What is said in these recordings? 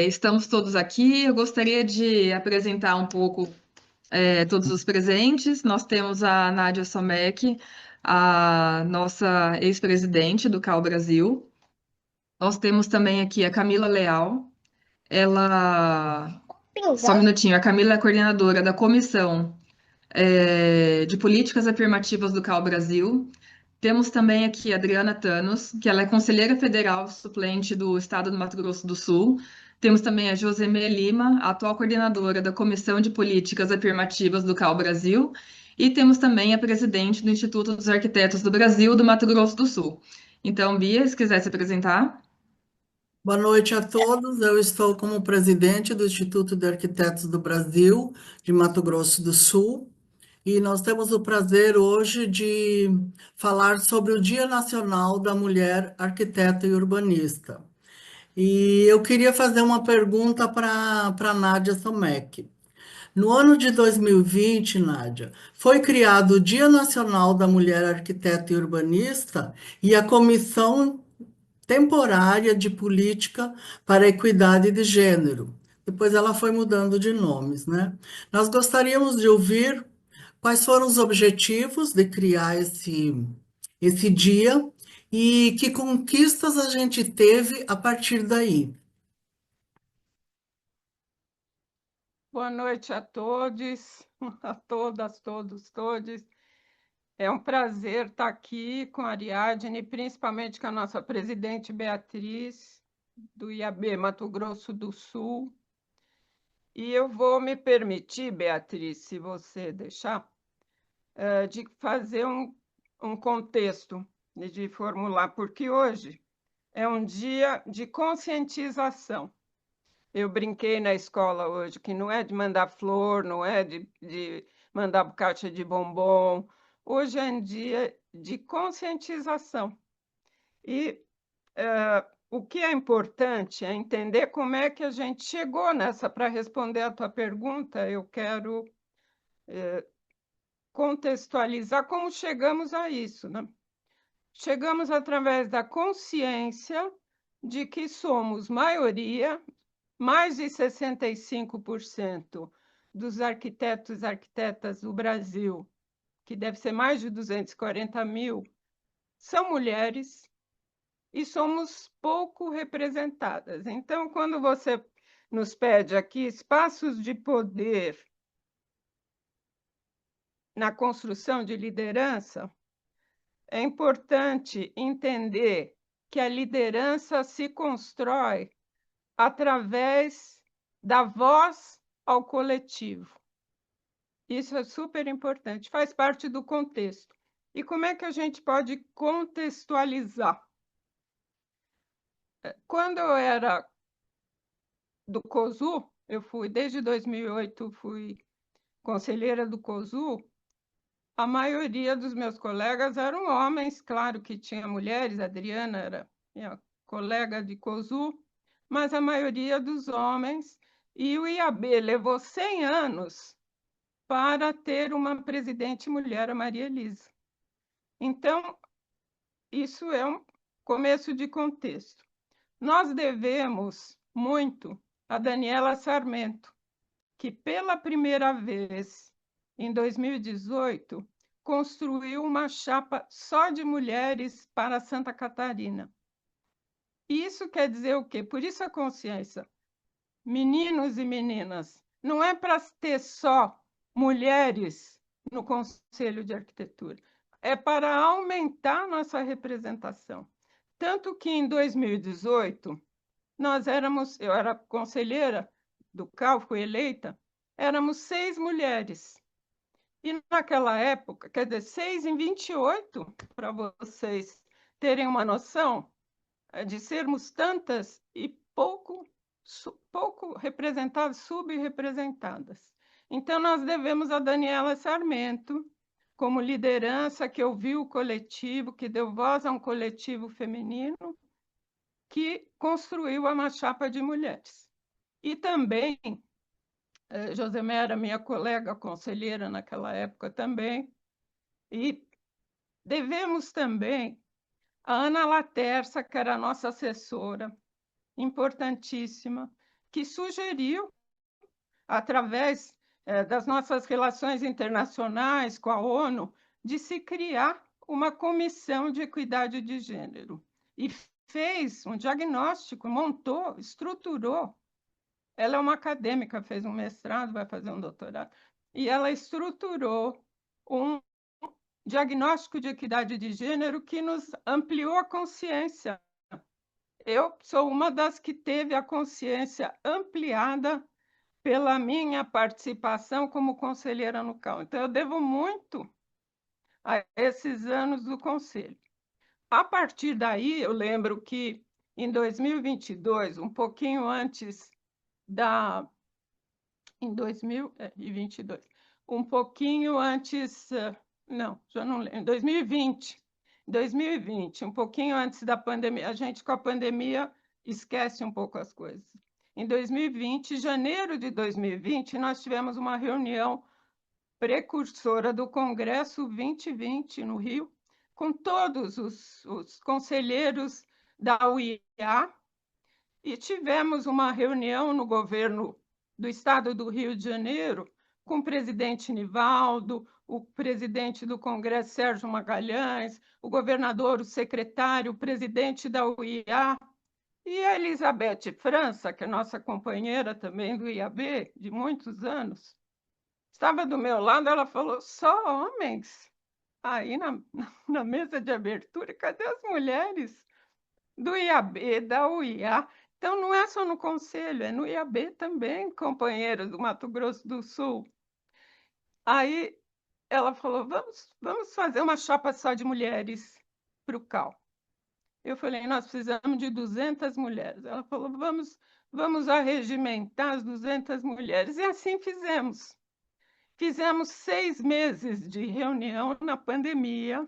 Estamos todos aqui. Eu gostaria de apresentar um pouco todos os presentes. Nós temos a Nádia Somek, a nossa ex-presidente do CAU Brasil. Nós temos também aqui a Camila Leal. Ela, só um minutinho, a Camila é coordenadora da Comissão de Políticas Afirmativas do CAU Brasil. Temos também aqui a Adriana Thanos, que ela é conselheira federal suplente do Estado do Mato Grosso do Sul. Temos também a Josemê Lima, a atual coordenadora da Comissão de Políticas Afirmativas do CAU Brasil. E temos também a presidente do Instituto dos Arquitetos do Brasil, do Mato Grosso do Sul. Então, Bia, se quiser se apresentar. Boa noite a todos. Eu estou como presidente do Instituto de Arquitetos do Brasil, de Mato Grosso do Sul, e nós temos o prazer hoje de falar sobre o Dia Nacional da Mulher Arquiteta e Urbanista. E eu queria fazer uma pergunta para Nádia Somek. No ano de 2020, Nádia, foi criado o Dia Nacional da Mulher Arquiteta e Urbanista e a Comissão Temporária de Política para a Equidade de Gênero. Depois ela foi mudando de nomes, né? Nós gostaríamos de ouvir quais foram os objetivos de criar esse dia e que conquistas a gente teve a partir daí. Boa noite a todos, a todas, todos, todes. É um prazer estar aqui com a Ariadne, principalmente com a nossa presidente Beatriz, do IAB Mato Grosso do Sul. E eu vou me permitir, Beatriz, se você deixar, de fazer um contexto e de formular, porque hoje é um dia de conscientização. Eu brinquei na escola hoje que não é de mandar flor, não é de mandar caixa de bombom. Hoje é um dia de conscientização. E o que é importante é entender como é que a gente chegou nessa. Para responder a tua pergunta, eu quero contextualizar como chegamos a isso, né? Chegamos através da consciência de que somos maioria, mais de 65% dos arquitetos e arquitetas do Brasil, que deve ser mais de 240 mil, são mulheres e somos pouco representadas. Então, quando você nos pede aqui espaços de poder na construção de liderança, é importante entender que a liderança se constrói através da voz ao coletivo. Isso é super importante, faz parte do contexto. E como é que a gente pode contextualizar? Quando eu era do COSU, eu fui, desde 2008, fui conselheira do COSU, a maioria dos meus colegas eram homens, claro que tinha mulheres, a Adriana era minha colega de COSU, mas a maioria dos homens, e o IAB levou 100 anos para ter uma presidente mulher, a Maria Elisa. Então, isso é um começo de contexto. Nós devemos muito a Daniela Sarmento, que pela primeira vez, em 2018, construiu uma chapa só de mulheres para Santa Catarina. Isso quer dizer o quê? Por isso a consciência. Meninos e meninas, não é para ter só mulheres no Conselho de Arquitetura, é para aumentar nossa representação. Tanto que em 2018, eu era conselheira do CAL, fui eleita, éramos 6 mulheres. E naquela época, quer dizer, 6 em 28, para vocês terem uma noção, de sermos tantas e pouco representadas, subrepresentadas. Então, nós devemos a Daniela Sarmento, como liderança que ouviu o coletivo, que deu voz a um coletivo feminino, que construiu a Machapa de Mulheres. E também, Josemé era minha colega conselheira naquela época também, e devemos também a Ana Laterça, que era a nossa assessora, importantíssima que sugeriu, através das nossas relações internacionais com a ONU, de se criar uma comissão de equidade de gênero. E fez um diagnóstico, montou, estruturou. Ela é uma acadêmica, fez um mestrado, vai fazer um doutorado, e ela estruturou um diagnóstico de equidade de gênero que nos ampliou a consciência. Eu sou uma das que teve a consciência ampliada pela minha participação como conselheira no CAU. Então, eu devo muito a esses anos do conselho. A partir daí, eu lembro que em 2022, um pouquinho antes da... Em 2022, um pouquinho antes... Não, já não lembro. Em 2020, um pouquinho antes da pandemia. A gente, com a pandemia, esquece um pouco as coisas. Em 2020, janeiro de 2020, nós tivemos uma reunião precursora do Congresso 2020, no Rio, com todos os conselheiros da UIA, e tivemos uma reunião no governo do Estado do Rio de Janeiro com o presidente Nivaldo, o presidente do Congresso, Sérgio Magalhães, o governador, o secretário, o presidente da UIA, e a Elizabeth França, que é nossa companheira também do IAB, de muitos anos, estava do meu lado. Ela falou: só homens? Aí na mesa de abertura, cadê as mulheres do IAB, da UIA? Então, não é só no Conselho, é no IAB também, companheiros do Mato Grosso do Sul. Aí ela falou: vamos fazer uma chapa só de mulheres para o CAU. Eu falei: nós precisamos de 200 mulheres. Ela falou: vamos arregimentar as 200 mulheres. E assim fizemos. Fizemos 6 meses de reunião na pandemia,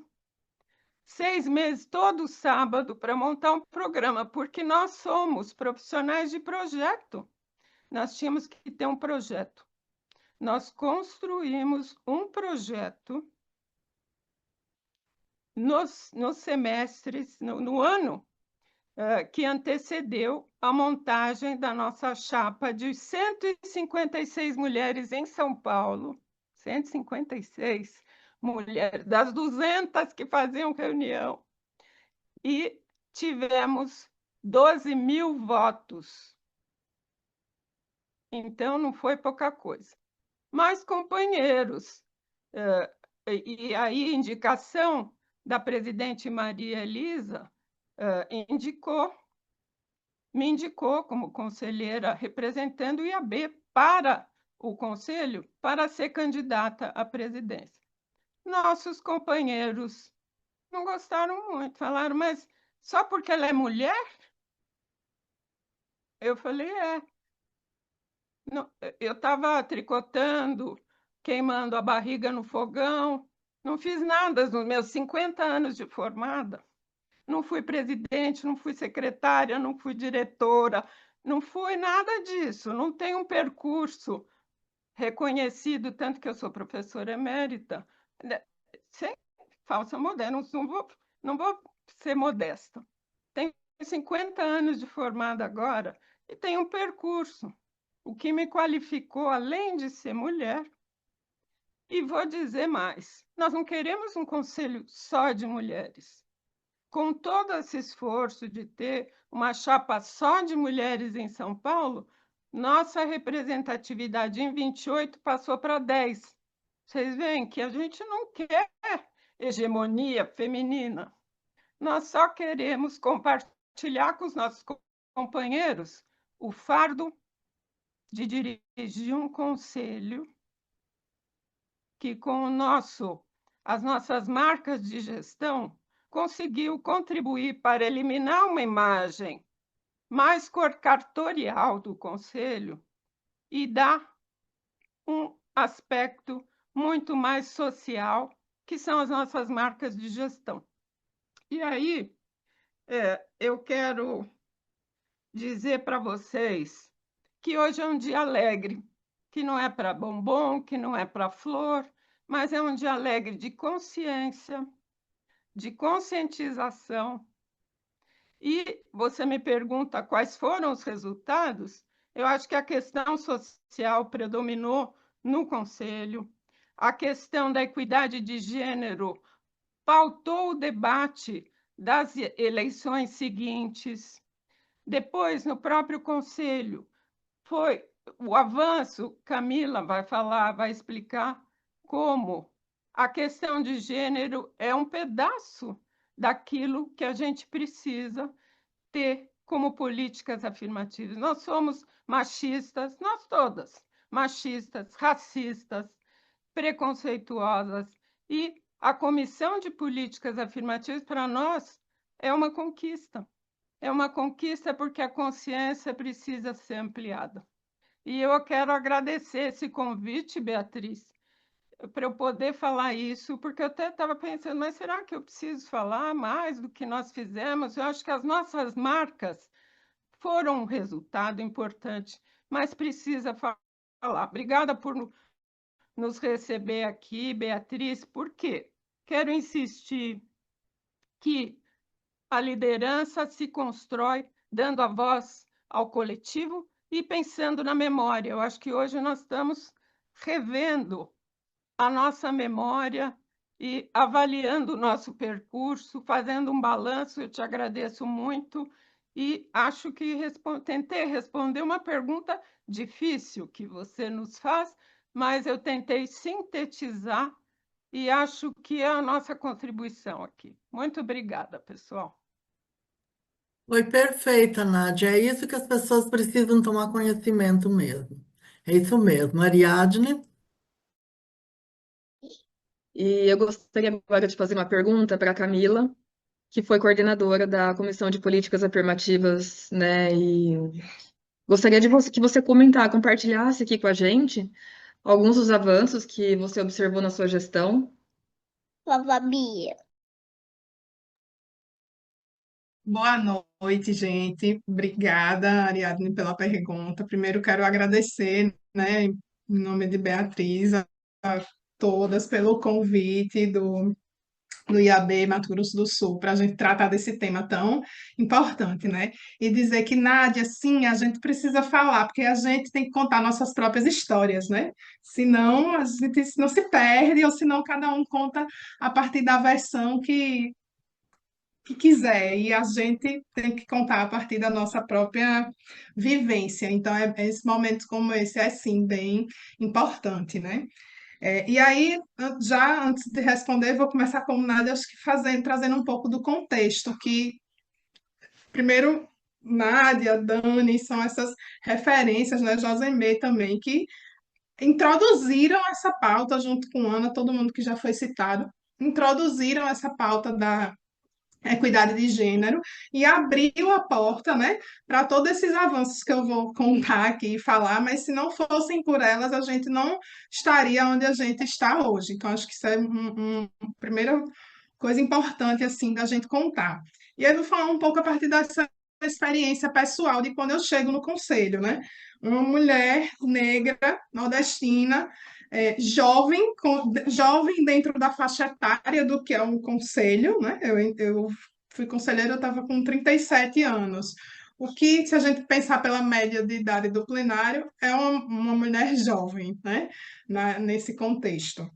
6 meses, todo sábado, para montar um programa, porque nós somos profissionais de projeto. Nós tínhamos que ter um projeto. Nós construímos um projeto nos semestres, no ano que antecedeu a montagem da nossa chapa de 156 mulheres em São Paulo, 156 mulheres, das 200 que faziam reunião, e tivemos 12 mil votos. Então, não foi pouca coisa. Mas, companheiros, e aí, indicação da presidente Maria Elisa, me indicou como conselheira representando o IAB para o conselho para ser candidata à presidência. Nossos companheiros não gostaram muito, falaram: mas só porque ela é mulher? Eu falei: não, eu estava tricotando, queimando a barriga no fogão, não fiz nada nos meus 50 anos de formada. Não fui presidente, não fui secretária, não fui diretora, não fui nada disso. Não tenho um percurso reconhecido, tanto que eu sou professora emérita, sem falsa modéstia, não vou ser modesta. Tenho 50 anos de formada agora e tenho um percurso. O que me qualificou, além de ser mulher, e vou dizer mais, nós não queremos um conselho só de mulheres. Com todo esse esforço de ter uma chapa só de mulheres em São Paulo, nossa representatividade em 28 passou para 10. Vocês veem que a gente não quer hegemonia feminina. Nós só queremos compartilhar com os nossos companheiros o fardo de dirigir um conselho que, com as nossas marcas de gestão, conseguiu contribuir para eliminar uma imagem mais cartorial do Conselho e dar um aspecto muito mais social, que são as nossas marcas de gestão. E aí, eu quero dizer para vocês que hoje é um dia alegre, que não é para bombom, que não é para flor, mas é um dia alegre de consciência, de conscientização E você me pergunta quais foram os resultados? Eu acho que a questão social predominou no Conselho, a questão da equidade de gênero pautou o debate das eleições seguintes. Depois, no próprio Conselho, foi o avanço. Camila vai falar, vai explicar como a questão de gênero é um pedaço daquilo que a gente precisa ter como políticas afirmativas. Nós somos machistas, nós todas, machistas, racistas, preconceituosas, e a Comissão de Políticas Afirmativas, para nós, é uma conquista. É uma conquista porque a consciência precisa ser ampliada. E eu quero agradecer esse convite, Beatriz, para eu poder falar isso, porque eu até estava pensando, mas será que eu preciso falar mais do que nós fizemos? Eu acho que as nossas marcas foram um resultado importante, mas precisa falar. Obrigada por nos receber aqui, Beatriz, porque quero insistir que a liderança se constrói dando a voz ao coletivo e pensando na memória. Eu acho que hoje nós estamos revendo a nossa memória e avaliando o nosso percurso, fazendo um balanço. Eu te agradeço muito e acho que tentei responder uma pergunta difícil que você nos faz, mas eu tentei sintetizar e acho que é a nossa contribuição aqui. Muito obrigada, pessoal. Foi perfeita, Nádia. É isso que as pessoas precisam tomar conhecimento mesmo. É isso mesmo. Ariadne? E eu gostaria agora de fazer uma pergunta para a Camila, que foi coordenadora da Comissão de Políticas Afirmativas, né? E gostaria de que você compartilhasse aqui com a gente alguns dos avanços que você observou na sua gestão. Vovó Bia. Boa noite, gente. Obrigada, Ariadne, pela pergunta. Primeiro, quero agradecer, né, em nome de Beatriz, a todas pelo convite do IAB Mato Grosso do Sul para a gente tratar desse tema tão importante, né? E dizer que, Nádia, sim, a gente precisa falar, porque a gente tem que contar nossas próprias histórias, né? Senão a gente não se perde, ou senão cada um conta a partir da versão que quiser, e a gente tem que contar a partir da nossa própria vivência. Então, esse momento como esse é, sim, bem importante, né? E aí, já antes de responder, vou começar como nada, acho que trazendo um pouco do contexto, que, primeiro, Nádia, Dani, são essas referências, né, Josemê também, que introduziram essa pauta junto com Ana, todo mundo que já foi citado, introduziram essa pauta da equidade de gênero e abriu a porta, né, para todos esses avanços que eu vou contar aqui e falar, mas se não fossem por elas, a gente não estaria onde a gente está hoje. Então, acho que isso é uma primeira coisa importante, assim, da gente contar. E aí eu vou falar um pouco a partir dessa experiência pessoal de quando eu chego no conselho, né? Uma mulher negra, nordestina, jovem, jovem dentro da faixa etária do que é um conselho, né? Eu fui conselheira, eu estava com 37 anos. O que, se a gente pensar pela média de idade do plenário, é uma mulher jovem, né? Nesse contexto.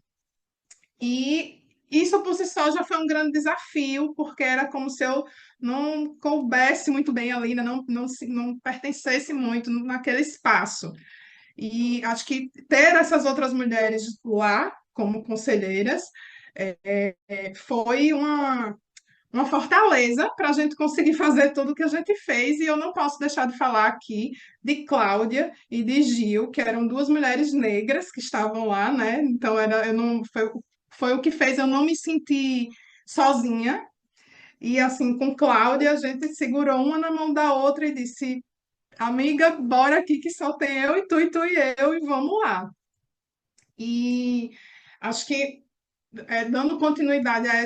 E isso por si só já foi um grande desafio, porque era como se eu não coubesse muito bem ali, né? Não pertencesse muito naquele espaço. E acho que ter essas outras mulheres lá como conselheiras foi uma fortaleza para a gente conseguir fazer tudo o que a gente fez. E eu não posso deixar de falar aqui de Cláudia e de Gil, que eram duas mulheres negras que estavam lá, né? Então eu não, foi o que fez eu não me sentir sozinha. E assim, com Cláudia, a gente segurou uma na mão da outra e disse: amiga, bora aqui que só tem eu e tu e eu, e vamos lá. E acho que dando continuidade a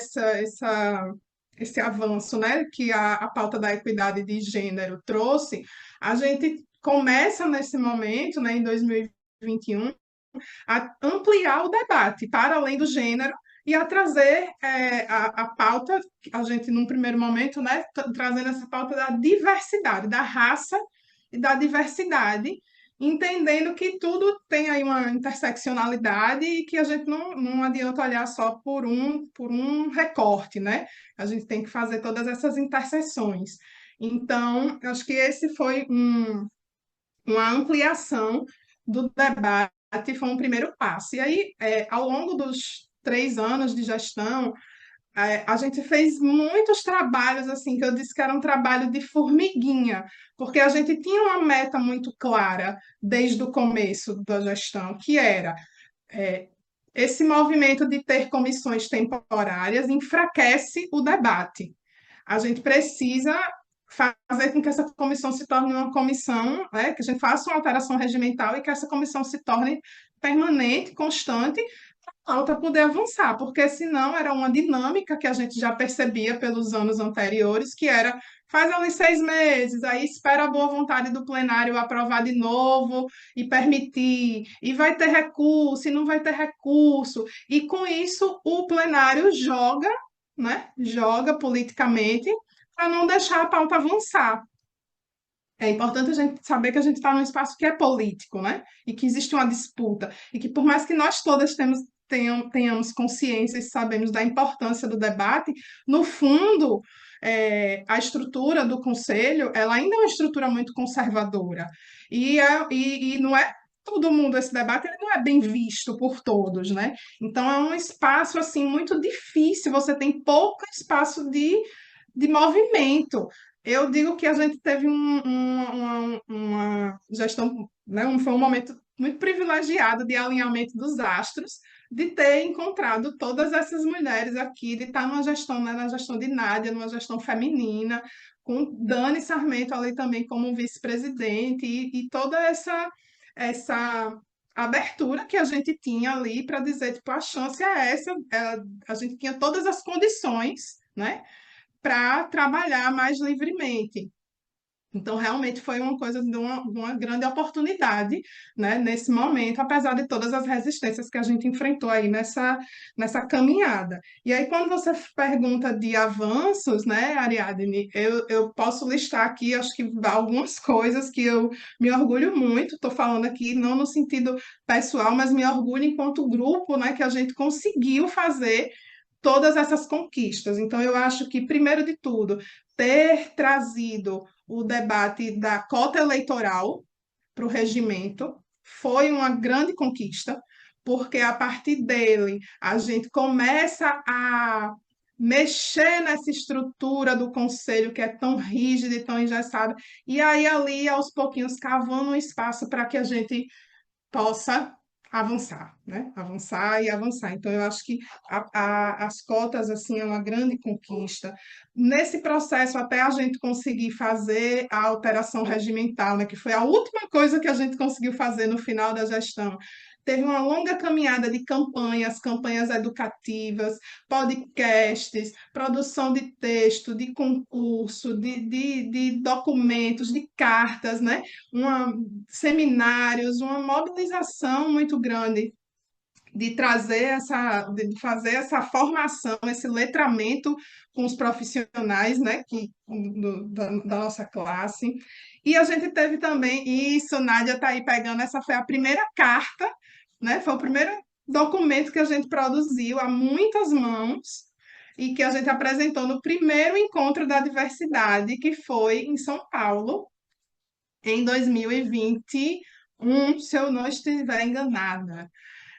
esse avanço, né, que a pauta da equidade de gênero trouxe, a gente começa nesse momento, né, em 2021, a ampliar o debate para além do gênero e a trazer a pauta, a gente, num primeiro momento, né, trazendo essa pauta da diversidade, da raça e da diversidade, entendendo que tudo tem aí uma interseccionalidade e que a gente não adianta olhar só por um recorte, né? A gente tem que fazer todas essas interseções. Então, acho que esse foi uma ampliação do debate, foi um primeiro passo. E aí, ao longo dos 3 anos de gestão, a gente fez muitos trabalhos, assim, que eu disse que era um trabalho de formiguinha, porque a gente tinha uma meta muito clara desde o começo da gestão, que era é, esse movimento de ter comissões temporárias enfraquece o debate. A gente precisa fazer com que essa comissão se torne uma comissão, né, que a gente faça uma alteração regimental e que essa comissão se torne permanente, constante, para a pauta poder avançar, porque senão era uma dinâmica que a gente já percebia pelos anos anteriores, que era faz ali 6 meses, aí espera a boa vontade do plenário aprovar de novo e permitir, e vai ter recurso, e não vai ter recurso, e com isso o plenário joga, né? Joga politicamente para não deixar a pauta avançar. É importante a gente saber que a gente está num espaço que é político, né? E que existe uma disputa. E que por mais que nós todas tenhamos consciência e sabemos da importância do debate, no fundo, a estrutura do conselho, ela ainda é uma estrutura muito conservadora. E não é todo mundo, esse debate ele não é bem visto por todos, né? Então é um espaço, assim, muito difícil, você tem pouco espaço de movimento. Eu digo que a gente teve uma gestão, né, foi um momento muito privilegiado de alinhamento dos astros, de ter encontrado todas essas mulheres aqui, de estar numa gestão, né, na gestão de Nádia, numa gestão feminina, com Dani Sarmento ali também como vice-presidente, e toda essa abertura que a gente tinha ali para dizer, tipo, a chance é essa, a gente tinha todas as condições, né, para trabalhar mais livremente. Então, realmente foi uma coisa de uma grande oportunidade, né, nesse momento, apesar de todas as resistências que a gente enfrentou aí nessa caminhada. E aí, quando você pergunta de avanços, né, Ariadne, eu posso listar aqui, acho que algumas coisas que eu me orgulho muito, estou falando aqui não no sentido pessoal, mas me orgulho enquanto grupo, né, que a gente conseguiu fazer todas essas conquistas. Então, eu acho que, primeiro de tudo, ter trazido o debate da cota eleitoral para o regimento foi uma grande conquista, porque a partir dele a gente começa a mexer nessa estrutura do conselho que é tão rígida e tão engessada, e aí ali aos pouquinhos cavando um espaço para que a gente possa avançar, né? Avançar e avançar. Então, eu acho que as cotas, assim, é uma grande conquista. Nesse processo, até a gente conseguir fazer a alteração regimental, né? Que foi a última coisa que a gente conseguiu fazer no final da gestão. Teve uma longa caminhada de campanhas educativas, podcasts, produção de texto, de concurso, de documentos, de cartas, né? Seminários, uma mobilização muito grande de fazer essa formação, esse letramento com os profissionais, né, da nossa classe. E a gente teve também isso, Nádia está aí pegando, essa foi a primeira carta, né, foi o primeiro documento que a gente produziu a muitas mãos e que a gente apresentou no primeiro encontro da diversidade, que foi em São Paulo, em 2021, se eu não estiver enganada.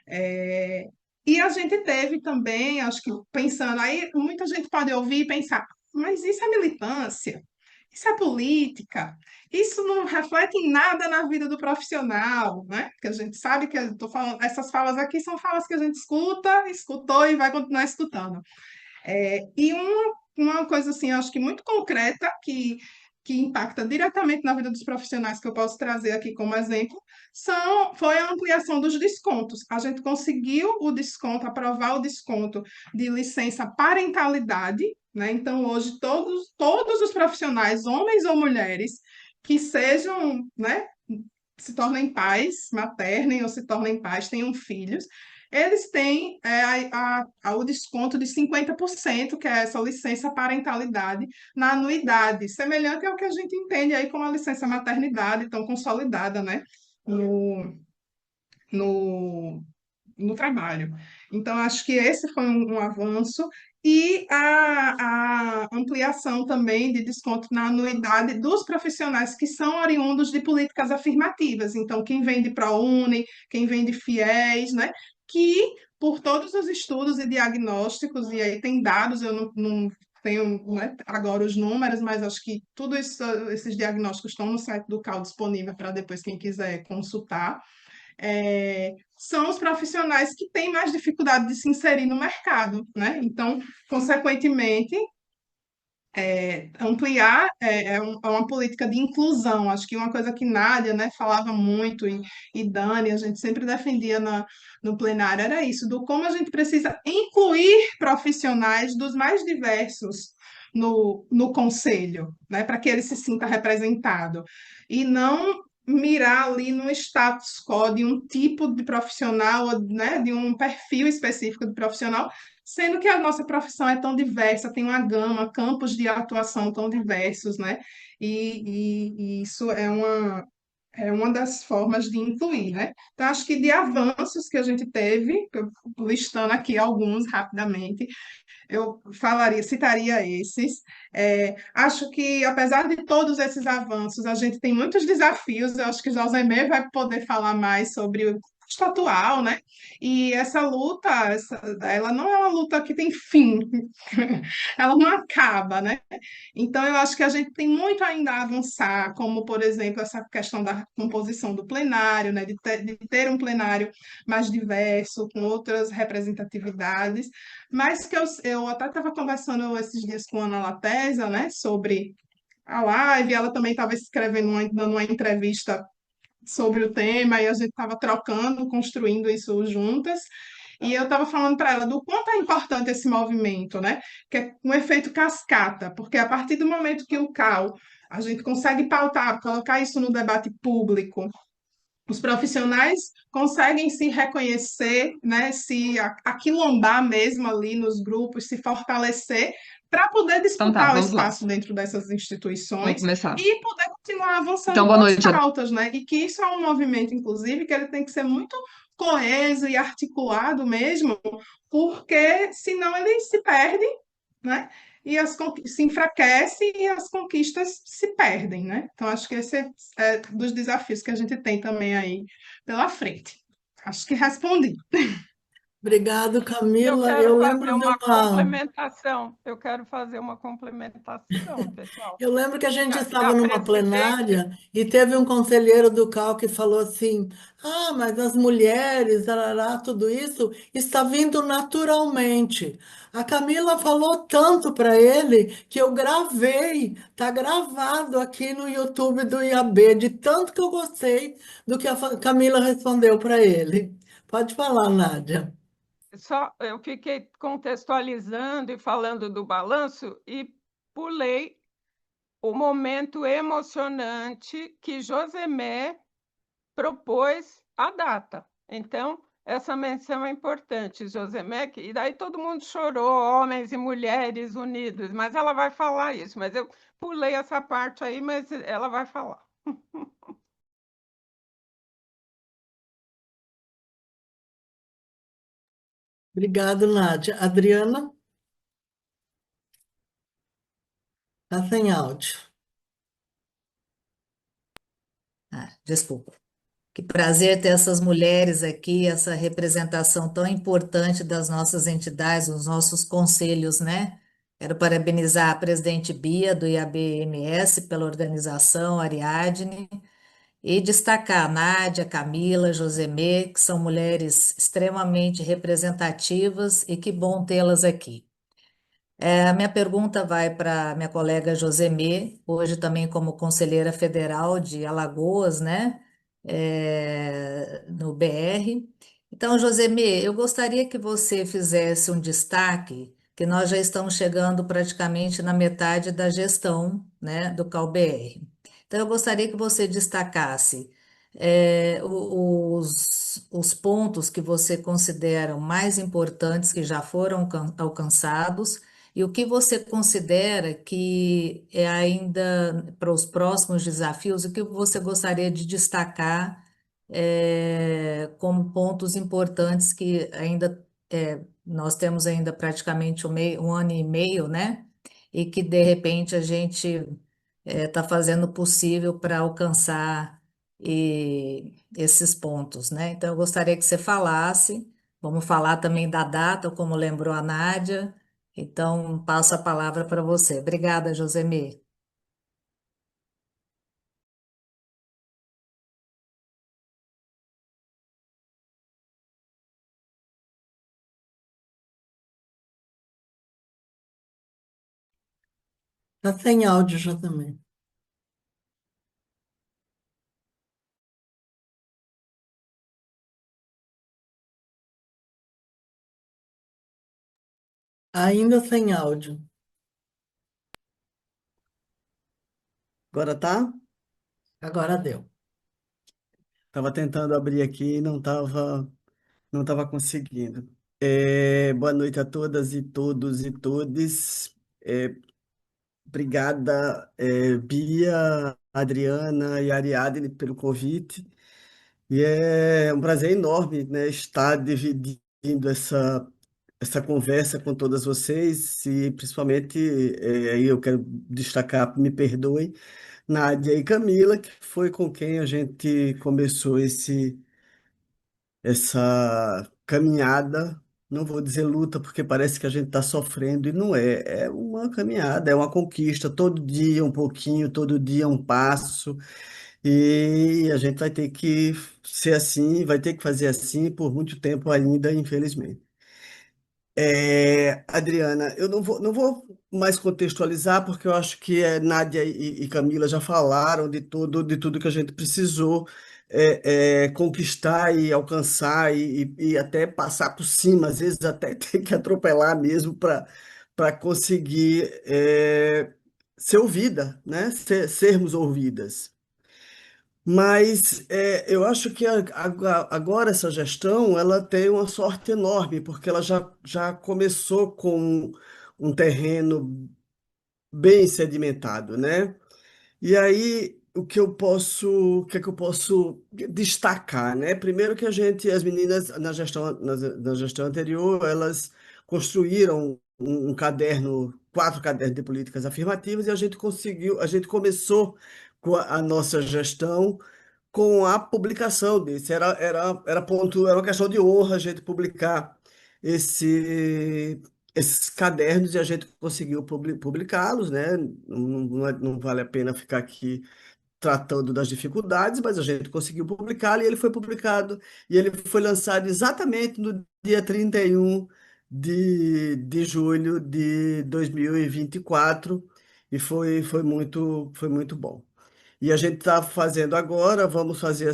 É, e a gente teve também, acho que pensando, aí muita gente pode ouvir e pensar, mas isso é militância, isso é política, isso não reflete em nada na vida do profissional, né? Porque a gente sabe que eu tô falando, essas falas aqui são falas que a gente escuta, escutou e vai continuar escutando. E uma coisa assim, eu acho que muito concreta, que impacta diretamente na vida dos profissionais, que eu posso trazer aqui como exemplo, foi a ampliação dos descontos. A gente conseguiu o desconto, aprovar o desconto de licença parentalidade, né? Então, hoje, todos os profissionais, homens ou mulheres, que sejam, né, se tornem pais, maternem ou se tornem pais, tenham filhos, eles têm o desconto de 50%, que é essa licença parentalidade, na anuidade, semelhante ao que a gente entende aí como a licença maternidade, tão consolidada, né, no, no, no trabalho. Então, acho que esse foi um avanço. E a ampliação também de desconto na anuidade dos profissionais que são oriundos de políticas afirmativas. Então, quem vem de ProUni, quem vem de FIES, né? Que, por todos os estudos e diagnósticos, e aí tem dados, eu não tenho, né, agora os números, mas acho que tudo isso, esses diagnósticos estão no site do CAL disponível para depois quem quiser consultar, são os profissionais que têm mais dificuldade de se inserir no mercado, né? Então, consequentemente, ampliar é uma política de inclusão. Acho que uma coisa que Nádia, né, falava muito e Dani, a gente sempre defendia no plenário, era isso, do como a gente precisa incluir profissionais dos mais diversos no conselho, né, para que ele se sinta representado. E não mirar ali no status quo de um tipo de profissional, né, de um perfil específico de profissional, sendo que a nossa profissão é tão diversa, tem uma gama, campos de atuação tão diversos, né? E isso é uma das formas de incluir, né? Então, acho que de avanços que a gente teve, listando aqui alguns rapidamente, eu citaria esses. Acho que, apesar de todos esses avanços, a gente tem muitos desafios. Eu acho que Josemê vai poder falar mais sobre o contexto atual, né? E essa luta, ela não é uma luta que tem fim, ela não acaba, né? Então, eu acho que a gente tem muito ainda a avançar, como, por exemplo, essa questão da composição do plenário, né? De ter um plenário mais diverso, com outras representatividades, mas que eu até estava conversando esses dias com a Ana Latesa, né, sobre a live, ela também estava escrevendo, dando uma entrevista sobre o tema, e a gente estava trocando, construindo isso juntas, e eu estava falando para ela do quanto é importante esse movimento, né, que é um efeito cascata, porque a partir do momento que o CAL, a gente consegue pautar, colocar isso no debate público, os profissionais conseguem se reconhecer, né, se aquilombar mesmo ali nos grupos, se fortalecer para poder Então tá, disputar o vamos lá. espaço dentro dessas Vamos instituições começar. e poder continuar avançando Então, com boa as noite a pautas, né? E que isso é um movimento, inclusive, que ele tem que ser muito coeso e articulado mesmo, porque senão ele se perde, né? E se enfraquece e as conquistas se perdem, né? Então, acho que esse é dos desafios que a gente tem também aí pela frente. Acho que respondi. Obrigado, Eu Camila. quero Eu fazer lembro de uma uma. complementação. Eu quero fazer uma complementação, pessoal. Eu lembro que a gente A estava numa presidente, plenária e teve um conselheiro do CAL que falou assim: Ah, mas as mulheres, arará, tudo isso está vindo naturalmente. A Camila falou tanto para ele que eu gravei, está gravado aqui no YouTube do IAB, de tanto que eu gostei do que a Camila respondeu para ele. Pode falar, Nádia. eu fiquei contextualizando e falando do balanço e pulei o momento emocionante que Josemé propôs a data. Então, essa menção é importante, Josemé, e daí todo mundo chorou, homens e mulheres unidos, mas ela vai falar isso, mas eu pulei essa parte aí, mas ela vai falar. Obrigado, Nádia. Adriana, está sem áudio. Desculpa. Que prazer ter essas mulheres aqui, essa representação tão importante das nossas entidades, dos nossos conselhos, né? Quero parabenizar a presidente Bia, do IABMS, pela organização, Ariadne, e destacar a Nádia, Camila, Josemê, que são mulheres extremamente representativas e que bom tê-las aqui. A minha pergunta vai para minha colega Josemê, hoje também como conselheira federal de Alagoas, né, no BR. Então, Josemê, eu gostaria que você fizesse um destaque, que nós já estamos chegando praticamente na metade da gestão, né, do CalBR. Então, eu gostaria que você destacasse os pontos que você considera mais importantes que já foram alcançados e o que você considera que é ainda para os próximos desafios, o que você gostaria de destacar como pontos importantes que ainda nós temos ainda praticamente um ano e meio, né? E que de repente a gente está fazendo o possível para alcançar esses pontos, né? Então, eu gostaria que você falasse. Vamos falar também da data, como lembrou a Nádia. Então, passo a palavra para você. Obrigada, Josemir. Tá sem áudio já também. Ainda sem áudio. Agora tá? Agora deu. Tava tentando abrir aqui e não tava conseguindo. Boa noite a todas e todos e todes. É, Obrigada, Bia, Adriana e Ariadne pelo convite. E é um prazer enorme, né, estar dividindo essa conversa com todas vocês e principalmente aí eu quero destacar, me perdoem, Nádia e Camila, que foi com quem a gente começou essa caminhada. Não vou dizer luta, porque parece que a gente está sofrendo, e não é. É uma caminhada, é uma conquista, todo dia um pouquinho, todo dia um passo, e a gente vai ter que ser assim, vai ter que fazer assim por muito tempo ainda, infelizmente. Adriana, eu não vou mais contextualizar, porque eu acho que Nádia e Camila já falaram de tudo que a gente precisou conquistar e alcançar e até passar por cima, às vezes até ter que atropelar mesmo para conseguir ser ouvida, né? Sermos ouvidas. Mas eu acho que agora essa gestão ela tem uma sorte enorme, porque ela já começou com um terreno bem sedimentado, né? E aí, o que é que eu posso destacar, né? Primeiro que as meninas na gestão anterior, elas construíram um caderno, 4 cadernos de políticas afirmativas, e a gente começou com a nossa gestão com a publicação desse. Era uma questão de honra a gente publicar esse, esses cadernos e a gente conseguiu publicá-los, né? Não vale a pena ficar aqui tratando das dificuldades, mas a gente conseguiu publicá-lo e ele foi publicado e ele foi lançado exatamente no dia 31 de julho de 2024 e foi muito bom. E a gente está fazendo agora, vamos fazer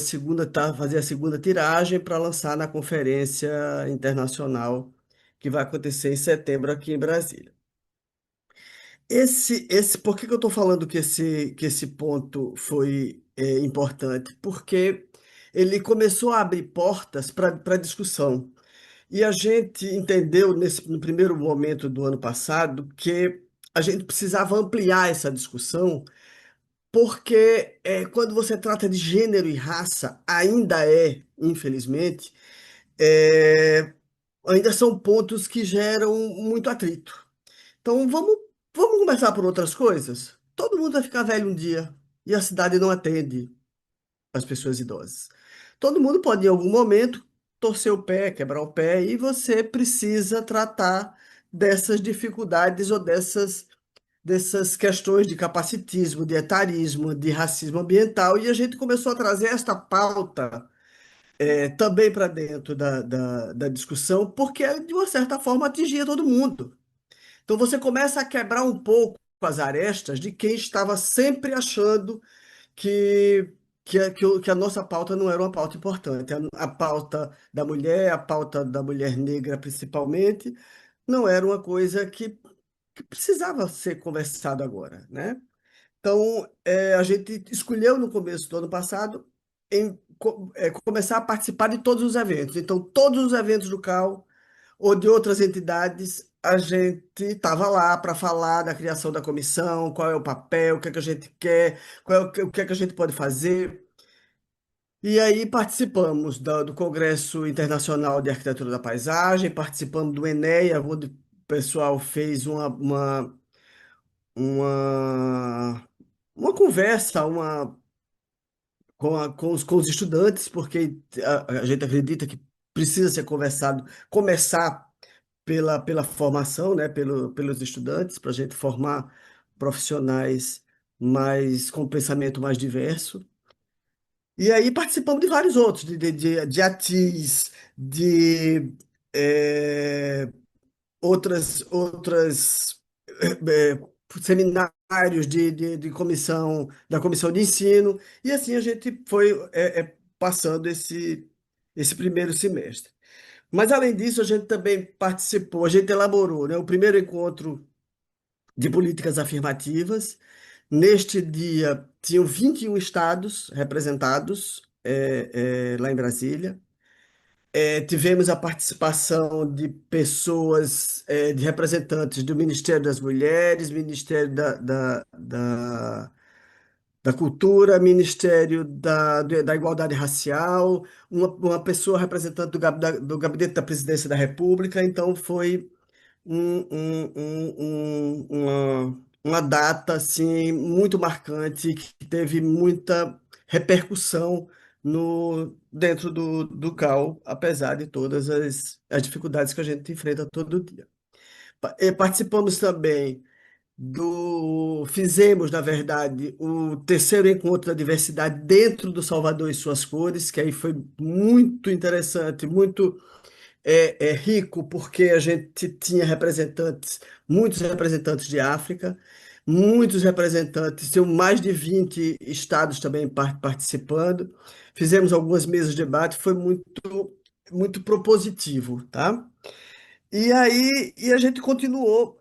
fazer a segunda tiragem para lançar na conferência internacional que vai acontecer em setembro aqui em Brasília. Por que que eu estou falando que esse ponto foi importante? Porque ele começou a abrir portas para discussão. E a gente entendeu no primeiro momento do ano passado que a gente precisava ampliar essa discussão porque quando você trata de gênero e raça, infelizmente, é, ainda são pontos que geram muito atrito. Então vamos começar por outras coisas? Todo mundo vai ficar velho um dia e a cidade não atende as pessoas idosas. Todo mundo pode, em algum momento, torcer o pé, quebrar o pé, e você precisa tratar dessas dificuldades ou dessas questões de capacitismo, de etarismo, de racismo ambiental, e a gente começou a trazer esta pauta também para dentro da discussão, porque de uma certa forma atingia todo mundo. Então você começa a quebrar um pouco as arestas de quem estava sempre achando que, que a nossa pauta não era uma pauta importante. A pauta a pauta da mulher negra principalmente, não era uma coisa que precisava ser conversado agora, né? Então, a gente escolheu no começo do ano passado começar a participar de todos os eventos. Então, todos os eventos do CAL ou de outras entidades, a gente estava lá para falar da criação da comissão, qual é o papel, o que é que a gente quer, o que é que a gente pode fazer. E aí participamos do Congresso Internacional de Arquitetura da Paisagem, participamos do ENEA, onde o pessoal fez uma, uma conversa, com os estudantes, porque a gente acredita que precisa ser conversado, começar pela formação, né, pelos estudantes, para a gente formar profissionais com pensamento mais diverso. E aí participamos de vários outros, de ATIS, de eh, outras seminários de comissão, da comissão de ensino, e assim a gente foi passando esse primeiro semestre. Mas, além disso, a gente também participou, a gente elaborou, né, o primeiro encontro de políticas afirmativas. Neste dia, tinham 21 estados representados lá em Brasília. Tivemos a participação de pessoas, de representantes do Ministério das Mulheres, Ministério da Cultura, Ministério da Igualdade Racial, uma pessoa representante do Gabinete da Presidência da República. Então, foi uma data assim, muito marcante, que teve muita repercussão dentro do CAU, apesar de todas as dificuldades que a gente enfrenta todo dia. Participamos também fizemos, na verdade, o terceiro encontro da diversidade dentro do Salvador e suas cores, que aí foi muito interessante, muito rico, porque a gente tinha muitos representantes de África, muitos representantes, tinham mais de 20 estados também participando. Fizemos algumas mesas de debate, foi muito propositivo, tá? E a gente continuou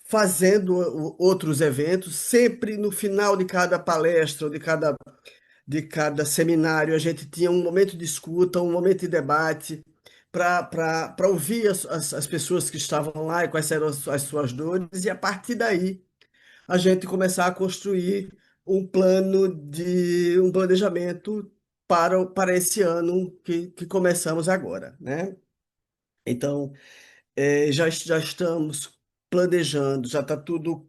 fazendo outros eventos, sempre no final de cada palestra, ou de cada seminário, a gente tinha um momento de escuta, um momento de debate, para ouvir as pessoas que estavam lá e quais eram as suas dores, e a partir daí a gente começar a construir um planejamento para esse ano que começamos agora, né? Então, já estamos planejando, já está tudo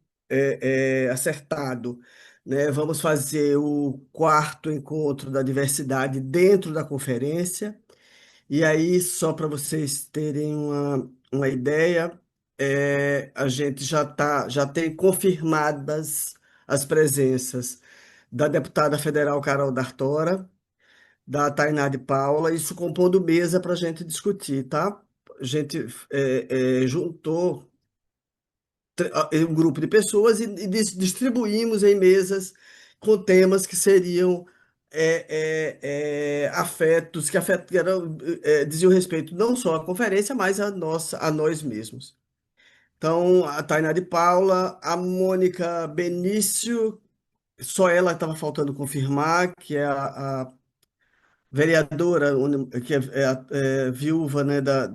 acertado, né? Vamos fazer o quarto encontro da diversidade dentro da conferência. E aí, só para vocês terem uma ideia, a gente já tem confirmadas as presenças da deputada federal Carol D'Artora, da Tainá de Paula, isso compondo mesa para a gente discutir, tá? A gente juntou um grupo de pessoas e distribuímos em mesas com temas que seriam afetos, que diziam respeito não só à conferência, mas a nós mesmos. Então, a Tainá de Paula, a Mônica Benício, só ela estava faltando confirmar, que é a vereadora, que é viúva, né, da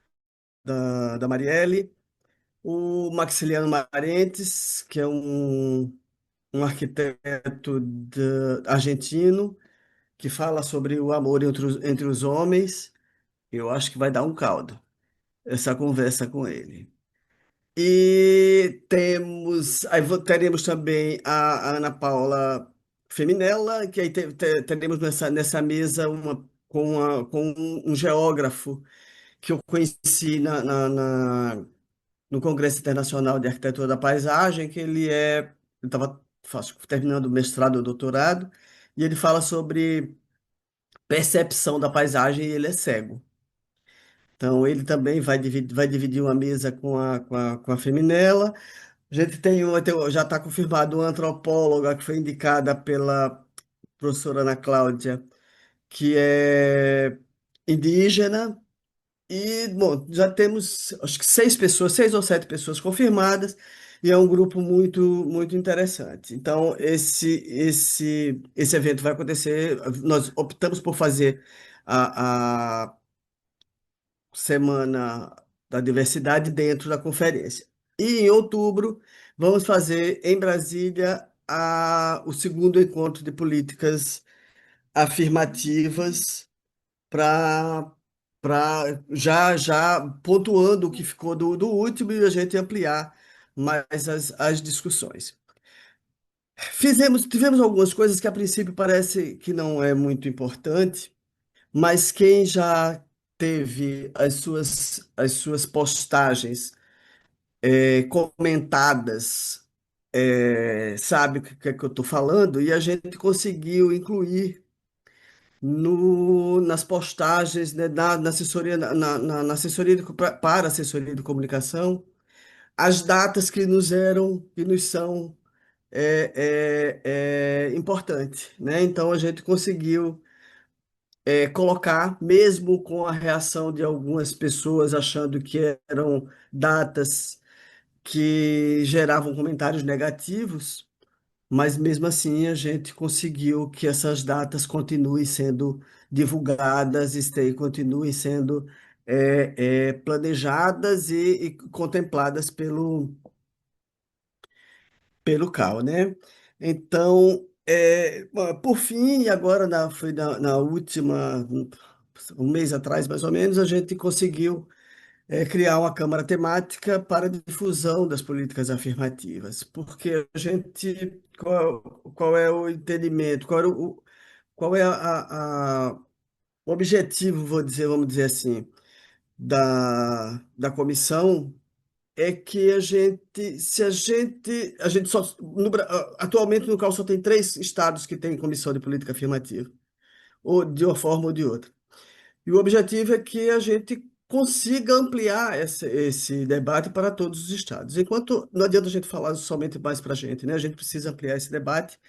Marielle, o Maxiliano Marentes, que é um arquiteto argentino, que fala sobre o amor entre os homens. Eu acho que vai dar um caldo essa conversa com ele. E teremos também a Ana Paula Feminella, que aí teremos nessa mesa com um geógrafo que eu conheci no Congresso Internacional de Arquitetura da Paisagem, que ele estava terminando o mestrado ou doutorado, e ele fala sobre percepção da paisagem, e ele é cego. Então, ele também vai dividir uma mesa com a Feminella. A gente já está confirmado uma antropóloga que foi indicada pela professora Ana Cláudia, que é indígena. E, bom, já temos, acho que 6 ou 7 pessoas confirmadas. e é um grupo muito interessante. Então, esse evento vai acontecer. Nós optamos por fazer a Semana da Diversidade dentro da conferência. E em outubro, vamos fazer em Brasília o segundo encontro de políticas afirmativas para já pontuando o que ficou do último e a gente ampliar mais as discussões. Tivemos algumas coisas que a princípio parece que não é muito importante, mas quem já teve as suas postagens comentadas sabe o que é que eu estou falando, e a gente conseguiu incluir nas postagens, né, na assessoria, na assessoria para a assessoria de comunicação, as datas que nos são importantes, né? Então a gente conseguiu colocar, mesmo com a reação de algumas pessoas achando que eram datas que geravam comentários negativos, mas mesmo assim a gente conseguiu que essas datas continuem sendo divulgadas e continuem sendo planejadas e contempladas pelo CAL, né? Então, bom, por fim, e agora foi na última, um mês atrás mais ou menos, a gente conseguiu criar uma câmara temática para a difusão das políticas afirmativas, porque a gente, qual é o entendimento, qual é o objetivo, vamos dizer assim, da comissão é que se a gente só, atualmente no qual só tem 3 estados que têm comissão de política afirmativa, ou de uma forma ou de outra. E o objetivo é que a gente consiga ampliar esse debate para todos os estados. Enquanto não adianta a gente falar somente mais para a gente, né? A gente precisa ampliar esse debate.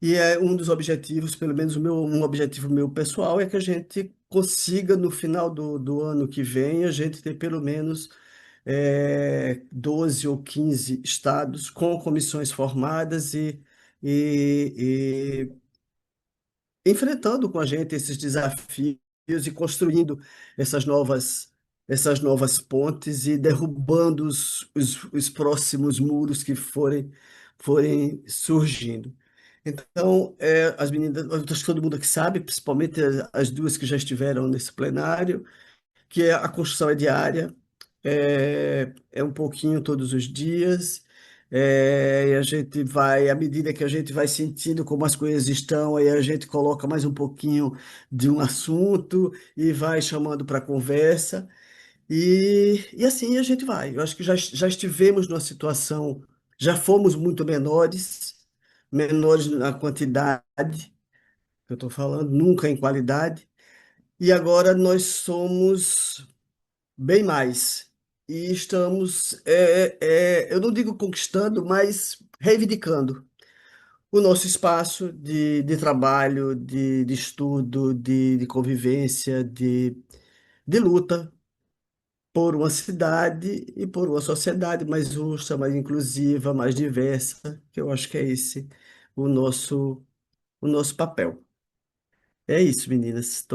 E é um dos objetivos, pelo menos um objetivo meu pessoal, é que a gente consiga, no final do ano que vem, a gente ter pelo menos 12 ou 15 estados com comissões formadas e enfrentando com a gente esses desafios e construindo essas novas pontes e derrubando os próximos muros que forem surgindo. Então, as meninas, eu acho que todo mundo aqui sabe, principalmente as duas que já estiveram nesse plenário, que a construção é diária, é um pouquinho todos os dias, e a gente vai, à medida que a gente vai sentindo como as coisas estão, aí a gente coloca mais um pouquinho de um assunto e vai chamando para conversa, e assim a gente vai. Eu acho que já estivemos numa situação, já fomos muito menores na quantidade, que eu estou falando, nunca em qualidade, e agora nós somos bem mais. E estamos, eu não digo conquistando, mas reivindicando o nosso espaço de trabalho, de estudo, de convivência, de luta por uma cidade e por uma sociedade mais justa, mais inclusiva, mais diversa, que eu acho que é esse o nosso papel. É isso, meninas.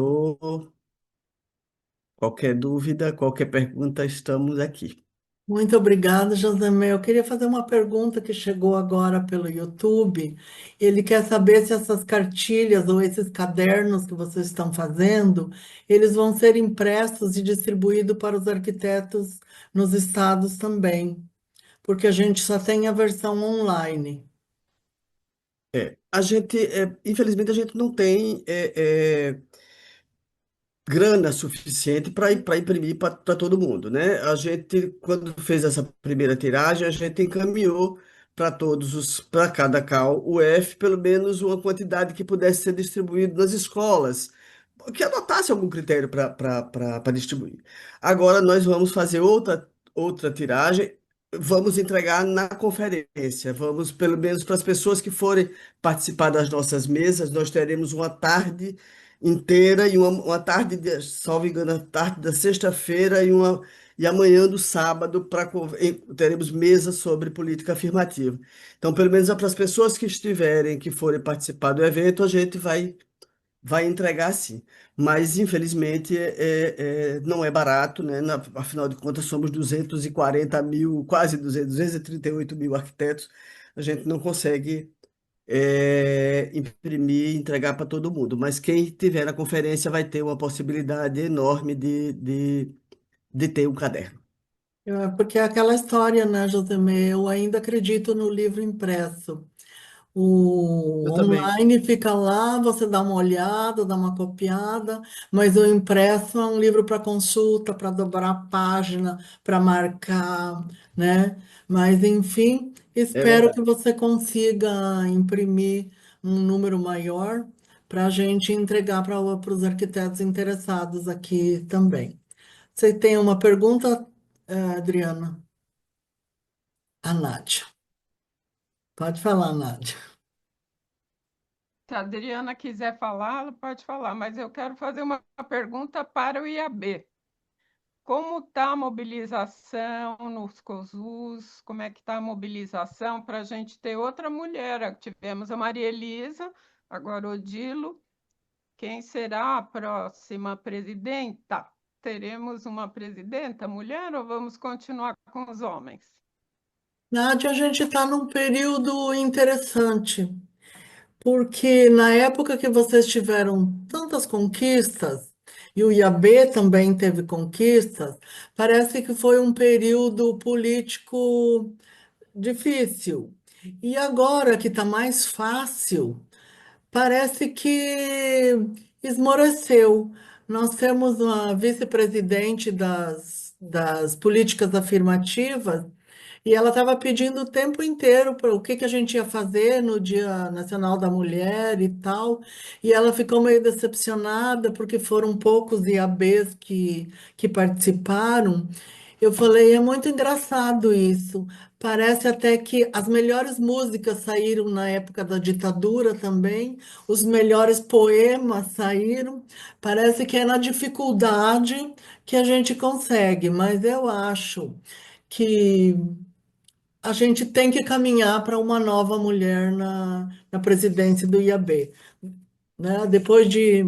Qualquer dúvida, qualquer pergunta, estamos aqui. Muito obrigada, Josemel. Eu queria fazer uma pergunta que chegou agora pelo YouTube. Ele quer saber se essas cartilhas ou esses cadernos que vocês estão fazendo, eles vão ser impressos e distribuídos para os arquitetos nos estados também, porque a gente só tem a versão online. Infelizmente, a gente não tem grana suficiente para imprimir para todo mundo, né? A gente, quando fez essa primeira tiragem, a gente encaminhou para cada CAU UF, pelo menos uma quantidade que pudesse ser distribuída nas escolas, que adotasse algum critério para distribuir. Agora nós vamos fazer outra tiragem, vamos entregar na conferência, vamos, pelo menos para as pessoas que forem participar das nossas mesas, nós teremos uma tarde inteira e uma tarde, salvo engano, a tarde da sexta-feira e amanhã do sábado teremos mesa sobre política afirmativa. Então, pelo menos para as pessoas que estiverem, que forem participar do evento, a gente vai entregar sim. Mas, infelizmente, não é barato, né? Afinal de contas, somos 240 mil, quase 238 mil arquitetos. A gente não consegue imprimir e entregar para todo mundo. Mas quem tiver na conferência vai ter uma possibilidade enorme de ter um caderno. Porque é aquela história, né, Josemê? Eu ainda acredito no livro impresso. O Eu também. online fica lá, você dá uma olhada, dá uma copiada, mas o impresso é um livro para consulta, para dobrar a página, para marcar, né? Mas, enfim, É espero que verdade. você consiga imprimir um número maior para a gente entregar para os arquitetos interessados aqui também. Você tem uma pergunta, Adriana? A Nádia. Pode falar, Nádia. Se a Adriana quiser falar, ela pode falar, mas eu quero fazer uma pergunta para o IAB. Como está a mobilização nos COSUS? Como é que está a mobilização para a gente ter outra mulher? Tivemos a Maria Elisa, agora Odilo. Quem será a próxima presidenta? Teremos uma presidenta mulher ou vamos continuar com os homens? Nádia, a gente está num período interessante, porque na época que vocês tiveram tantas conquistas, e o IAB também teve conquistas, parece que foi um período político difícil. E agora que está mais fácil, parece que esmoreceu. Nós temos uma vice-presidente das políticas afirmativas e ela estava pedindo o tempo inteiro para o que que a gente ia fazer no Dia Nacional da Mulher e tal. E ela ficou meio decepcionada porque foram poucos IABs que participaram. Eu falei, é muito engraçado isso. Parece até que as melhores músicas saíram na época da ditadura também, os melhores poemas saíram. Parece que é na dificuldade que a gente consegue, mas eu acho que a gente tem que caminhar para uma nova mulher na presidência do IAB, né? Depois de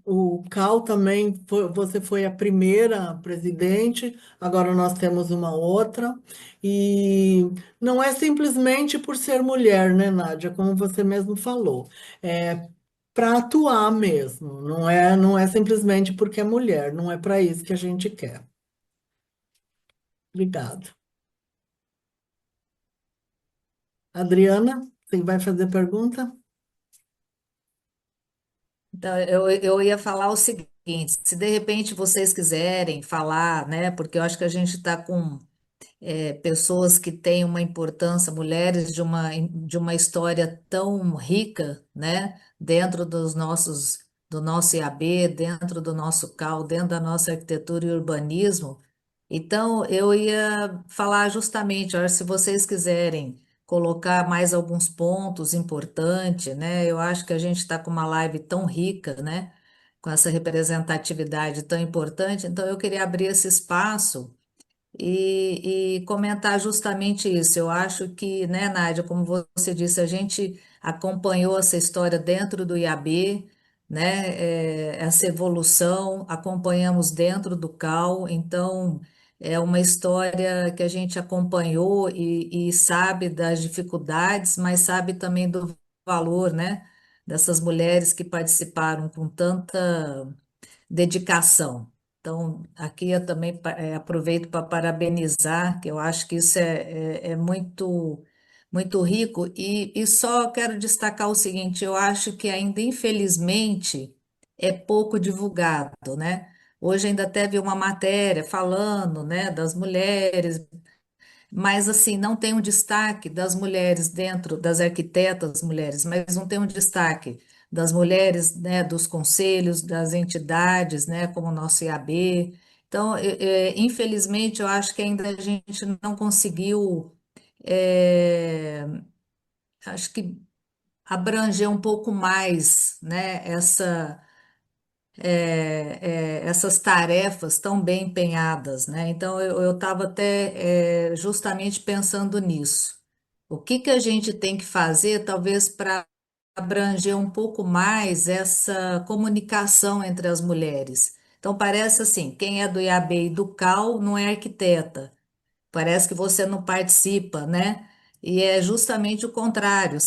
o Cal também, você foi a primeira presidente, agora nós temos uma outra, e não é simplesmente por ser mulher, né, Nádia? Como você mesmo falou, é para atuar mesmo, não é simplesmente porque é mulher, não é para isso que a gente quer. Obrigada. Adriana, você vai fazer pergunta? Então, eu ia falar o seguinte, se de repente vocês quiserem falar, né, porque eu acho que a gente está com pessoas que têm uma importância, mulheres de uma história tão rica, né, dentro do nosso IAB, dentro do nosso CAL, dentro da nossa arquitetura e urbanismo. Então, eu ia falar justamente, olha, se vocês quiserem colocar mais alguns pontos importantes, né, eu acho que a gente está com uma live tão rica, né, com essa representatividade tão importante, então eu queria abrir esse espaço e comentar justamente isso. Eu acho que, né, Nádia, como você disse, a gente acompanhou essa história dentro do IAB, né, essa evolução, acompanhamos dentro do CAL, então é uma história que a gente acompanhou e sabe das dificuldades, mas sabe também do valor, né, dessas mulheres que participaram com tanta dedicação. Então, aqui eu também aproveito para parabenizar, que eu acho que isso é muito, muito rico. E só quero destacar o seguinte: eu acho que ainda, infelizmente, é pouco divulgado, né? Hoje ainda teve uma matéria falando, né, das mulheres, mas assim, não tem um destaque das mulheres dentro, das arquitetas mulheres, mas não tem um destaque das mulheres, né, dos conselhos, das entidades, né, como o nosso IAB. Então, infelizmente, eu acho que ainda a gente não conseguiu, é, acho que abranger um pouco mais, né, essas tarefas tão bem empenhadas, né? Então eu estava até justamente pensando nisso. O que que a gente tem que fazer, talvez, para abranger um pouco mais essa comunicação entre as mulheres? Então parece assim, quem é do IAB e do CAL não é arquiteta. Parece que você não participa, né? E é justamente o contrário.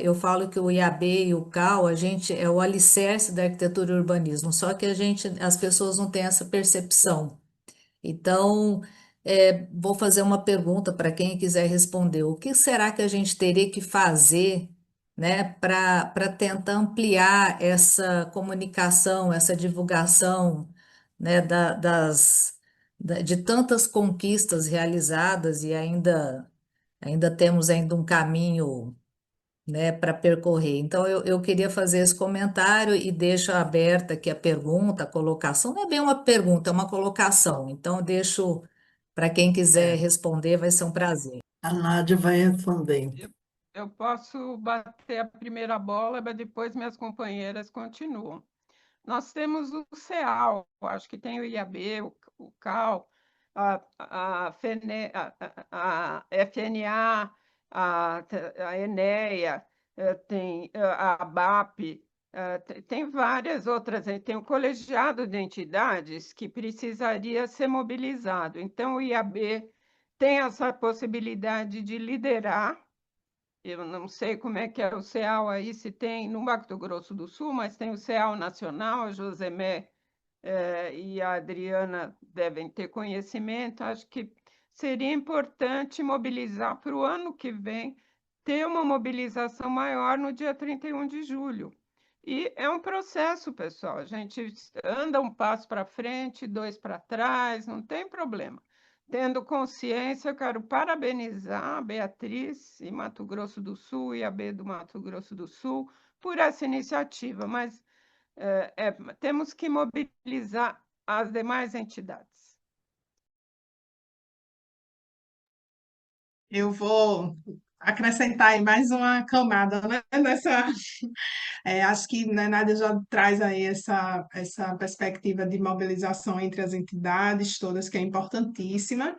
Eu falo que o IAB e o CAL, a gente é o alicerce da arquitetura e urbanismo, só que as pessoas não têm essa percepção. Então, vou fazer uma pergunta para quem quiser responder. O que será que a gente teria que fazer, né, para tentar ampliar essa comunicação, essa divulgação, né, de tantas conquistas realizadas e ainda temos ainda um caminho, né, para percorrer. Então, eu queria fazer esse comentário e deixo aberta aqui a pergunta, a colocação. Não é bem uma pergunta, é uma colocação. Então, eu deixo para quem quiser É, responder, vai ser um prazer. a Nádia vai responder. Eu posso bater a primeira bola, mas depois minhas companheiras continuam. Nós temos o CEAL, acho que tem o IAB, o CAL, a FNA, a ENEA, tem a ABAP, tem várias outras, tem o colegiado de entidades que precisaria ser mobilizado. Então, o IAB tem essa possibilidade de liderar. Eu não sei como é que é o CEAL aí, se tem no Mato Grosso do Sul, mas tem o CEAL Nacional, a Josemé e a Adriana devem ter conhecimento. Acho que seria importante mobilizar para o ano que vem, ter uma mobilização maior no dia 31 de julho. E é um processo, pessoal. A gente anda um passo para frente, dois para trás, não tem problema. Tendo consciência, eu quero parabenizar a Beatriz e Mato Grosso do Sul e a B do Mato Grosso do Sul por essa iniciativa, mas temos que mobilizar as demais entidades. Eu vou acrescentar aí mais uma camada, né, nessa. Acho que, né, Nádia já traz aí essa perspectiva de mobilização entre as entidades todas, que é importantíssima.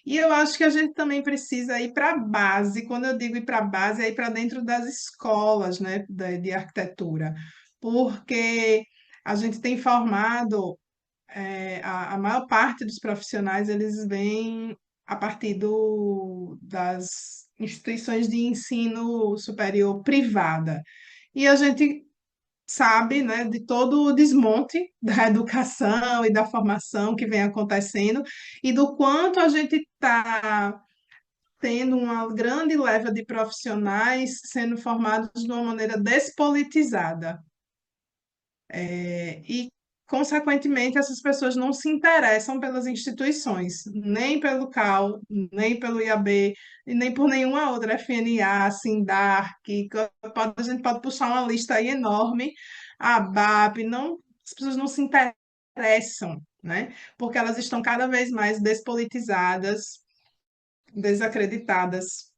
E eu acho que a gente também precisa ir para a base. Quando eu digo ir para a base, é ir para dentro das escolas, né, de arquitetura, porque a gente tem formado, a maior parte dos profissionais, eles vêm a partir das instituições de ensino superior privada. E a gente sabe, né, de todo o desmonte da educação e da formação que vem acontecendo e do quanto a gente está tendo uma grande leva de profissionais sendo formados de uma maneira despolitizada. E, consequentemente, essas pessoas não se interessam pelas instituições, nem pelo CAL, nem pelo IAB, e nem por nenhuma outra, FNA, Sindarc, a gente pode puxar uma lista aí enorme, a BAP, não, as pessoas não se interessam, né? Porque elas estão cada vez mais despolitizadas, desacreditadas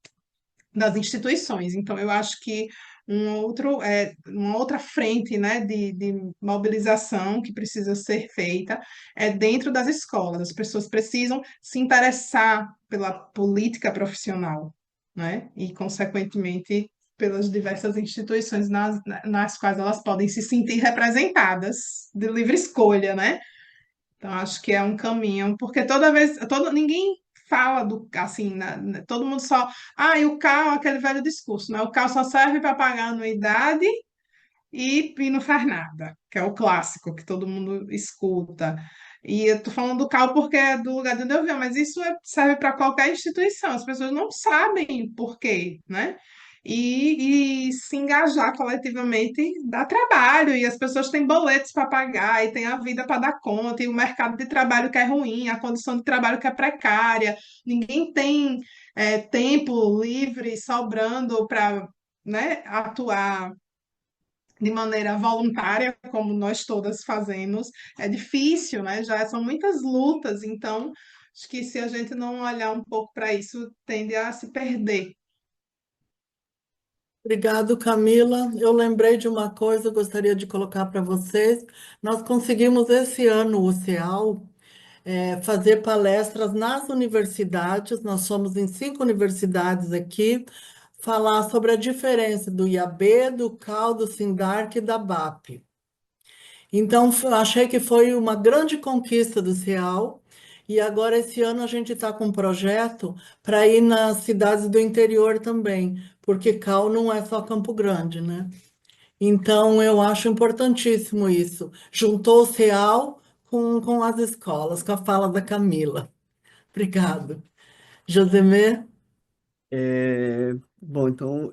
das instituições. Então, eu acho que uma outra frente, né, de mobilização que precisa ser feita é dentro das escolas. As pessoas precisam se interessar pela política profissional, né, e, consequentemente, pelas diversas instituições nas quais elas podem se sentir representadas de livre escolha, né? Então, acho que é um caminho, porque ninguém fala assim, todo mundo só, e o CAL, aquele velho discurso, né? O CAL só serve para pagar anuidade e não faz nada, que é o clássico que todo mundo escuta. E eu tô falando do CAL porque é do lugar de onde eu venho, mas isso serve para qualquer instituição, as pessoas não sabem por quê, né? E se engajar coletivamente dá trabalho, e as pessoas têm boletos para pagar, e têm a vida para dar conta, e o mercado de trabalho que é ruim, a condição de trabalho que é precária, ninguém tem tempo livre sobrando para, né, atuar de maneira voluntária, como nós todas fazemos, é difícil, né? Já são muitas lutas, então acho que se a gente não olhar um pouco para isso, tende a se perder. Obrigado, Camila. Eu lembrei de uma coisa, eu gostaria de colocar para vocês. Nós conseguimos esse ano, o CEAL, fazer palestras nas universidades. Nós somos em 5 universidades aqui, falar sobre a diferença do IAB, do CAL, do SINDARC e da BAP. Então, achei que foi uma grande conquista do CEAL. E agora, esse ano, a gente está com um projeto para ir nas cidades do interior também, porque CAL não é só Campo Grande, né? Então, eu acho importantíssimo isso. Juntou o CEAL com as escolas, com a fala da Camila. Obrigado. Josemê? Bom, então,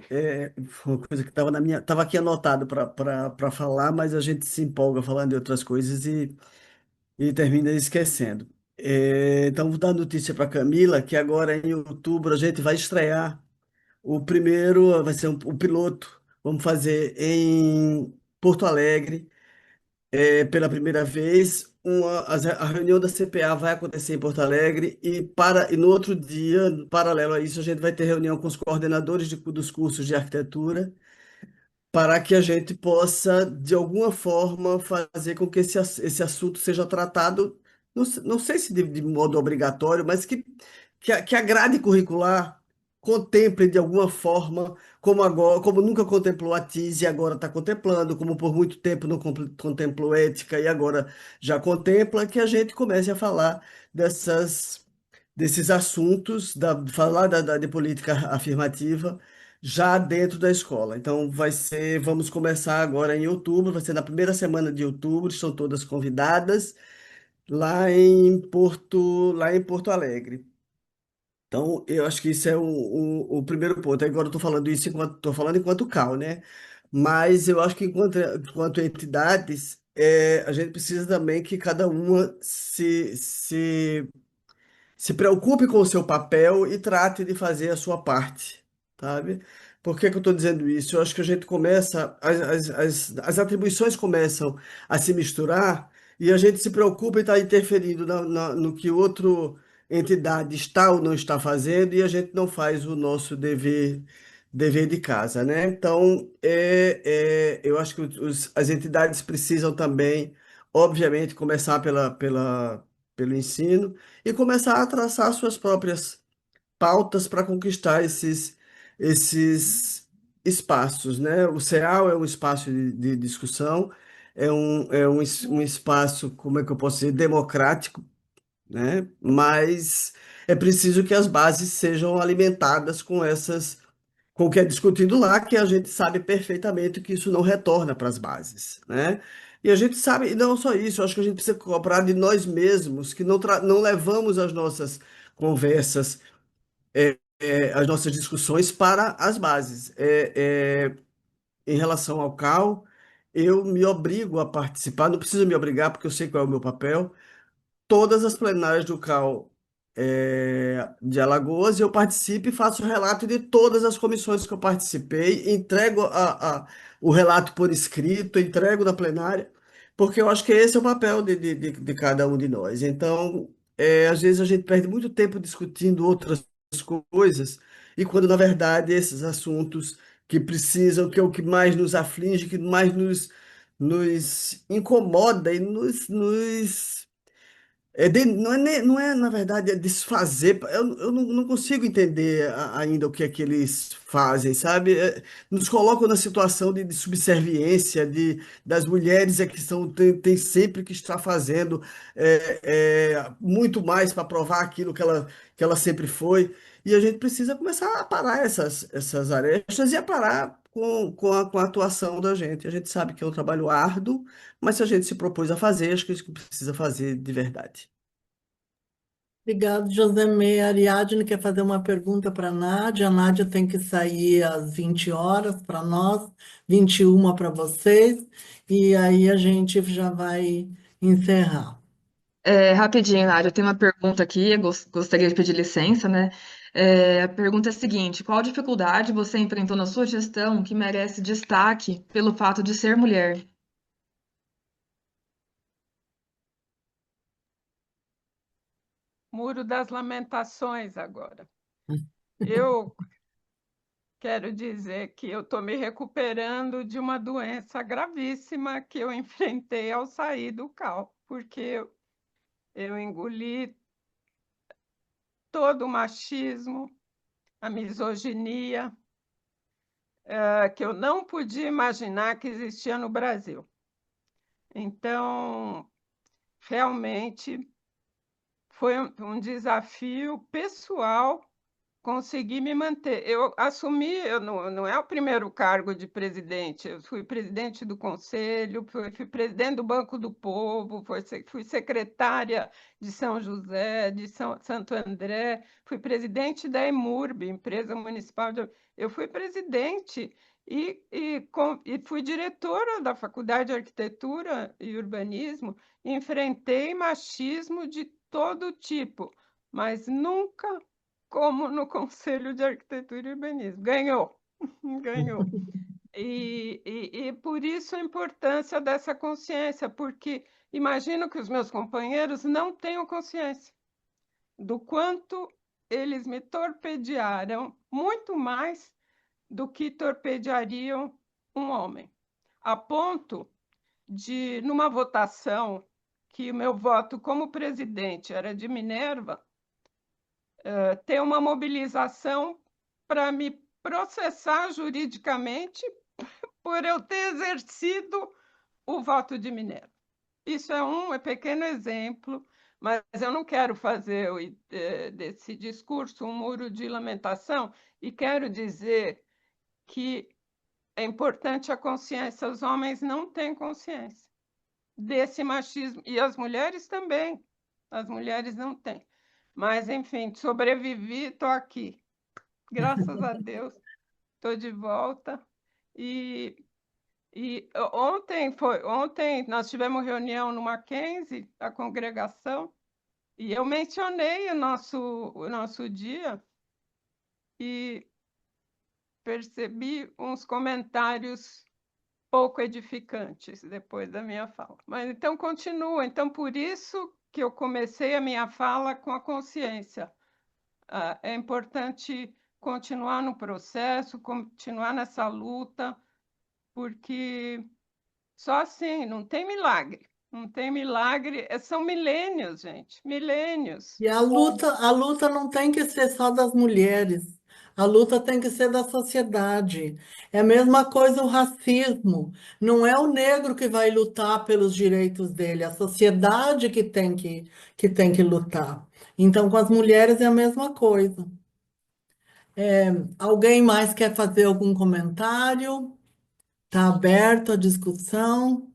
foi uma coisa que estava estava aqui anotado para falar, mas a gente se empolga falando de outras coisas e termina esquecendo. Então, vou dar notícia para Camila que agora em outubro a gente vai estrear o primeiro, vai ser o piloto. Vamos fazer em Porto Alegre, pela primeira vez. A reunião da CPA vai acontecer em Porto Alegre e no outro dia, paralelo a isso, a gente vai ter reunião com os coordenadores dos cursos de arquitetura para que a gente possa, de alguma forma, fazer com que esse assunto seja tratado, não sei se de modo obrigatório, mas que a grade curricular contemple de alguma forma, como agora, como nunca contemplou a TIS e agora está contemplando, como por muito tempo não contemplou ética e agora já contempla, que a gente comece a falar desses assuntos, falar de política afirmativa já dentro da escola. Então, vamos começar agora em outubro, vai ser na primeira semana de outubro, estão todas convidadas lá em Porto Alegre. Então, eu acho que isso é o primeiro ponto. Agora eu estou falando isso estou falando enquanto CAL, né? Mas eu acho que enquanto entidades, a gente precisa também que cada uma se preocupe com o seu papel e trate de fazer a sua parte, sabe? Por que que eu estou dizendo isso? Eu acho que a gente começa, as atribuições começam a se misturar e a gente se preocupa em estar interferindo no que outra entidade está ou não está fazendo e a gente não faz o nosso dever de casa, né? Então, eu acho que as entidades precisam também, obviamente, começar pelo ensino e começar a traçar suas próprias pautas para conquistar esses espaços, né? O CEAL é um espaço de discussão, um espaço, como é que eu posso dizer, democrático, né? Mas é preciso que as bases sejam alimentadas com o que é discutido lá, que a gente sabe perfeitamente que isso não retorna para as bases, né? E a gente sabe, e não só isso, eu acho que a gente precisa cobrar de nós mesmos, que não levamos as nossas conversas, as nossas discussões para as bases. Em relação ao CAL, eu me obrigo a participar, não preciso me obrigar, porque eu sei qual é o meu papel, todas as plenárias do CAL de Alagoas, e eu participo e faço relato de todas as comissões que eu participei, entrego o relato por escrito, entrego na plenária, porque eu acho que esse é o papel de cada um de nós. Então, às vezes a gente perde muito tempo discutindo outras coisas, e quando, na verdade, esses assuntos que precisam, que é o que mais nos aflige, que mais nos incomoda e não é, na verdade, é desfazer. Eu não consigo entender ainda o que é que eles fazem, sabe? Nos colocam na situação de subserviência, das mulheres que tem sempre que estar fazendo muito mais para provar aquilo que ela sempre foi. E a gente precisa começar a parar essas arestas e a parar com a atuação da gente. A gente sabe que é um trabalho árduo, mas se a gente se propôs a fazer, acho que a gente precisa fazer de verdade. Obrigado, Josemê. A Ariadne quer fazer uma pergunta para a Nádia. A Nádia tem que sair às 20 horas para nós, 21 para vocês, e aí a gente já vai encerrar. Rapidinho, Nádia, eu tenho uma pergunta aqui, eu gostaria de pedir licença, né? A pergunta é a seguinte: qual dificuldade você enfrentou na sua gestão que merece destaque pelo fato de ser mulher? Muro das Lamentações agora. Eu quero dizer que eu estou me recuperando de uma doença gravíssima que eu enfrentei ao sair do CAL, porque eu engoli todo o machismo, a misoginia, que eu não podia imaginar que existia no Brasil. Então, realmente foi um desafio pessoal conseguir me manter. Eu assumi, não é o primeiro cargo de presidente, eu fui presidente do conselho, fui presidente do Banco do Povo, fui secretária de São José, de Santo André, fui presidente da EMURB, empresa municipal. Eu fui presidente e fui diretora da Faculdade de Arquitetura e Urbanismo, enfrentei machismo de todo tipo, mas nunca como no Conselho de Arquitetura e Urbanismo. Ganhou, ganhou. E por isso a importância dessa consciência, porque imagino que os meus companheiros não tenham consciência do quanto eles me torpedearam, muito mais do que torpedeariam um homem, a ponto de, numa votação, que o meu voto como presidente era de Minerva, ter uma mobilização para me processar juridicamente por eu ter exercido o voto de Minerva. Isso é um pequeno exemplo, mas eu não quero fazer desse discurso um muro de lamentação e quero dizer que é importante a consciência. Os homens não têm consciência desse machismo e as mulheres também. As mulheres não têm. Mas, enfim, sobrevivi, estou aqui. Graças a Deus, estou de volta. E, ontem nós tivemos reunião no Mackenzie, a congregação, e eu mencionei o nosso dia e percebi uns comentários pouco edificantes depois da minha fala. Mas então continua. Então, por isso que eu comecei a minha fala com a consciência. É importante continuar no processo, continuar nessa luta, porque só assim, não tem milagre. Não tem milagre, são milênios, gente, milênios. E a luta não tem que ser só das mulheres, a luta tem que ser da sociedade. É a mesma coisa o racismo. Não é o negro que vai lutar pelos direitos dele, é a sociedade que tem que lutar. Então, com as mulheres é a mesma coisa. Alguém mais quer fazer algum comentário? Está aberto a discussão.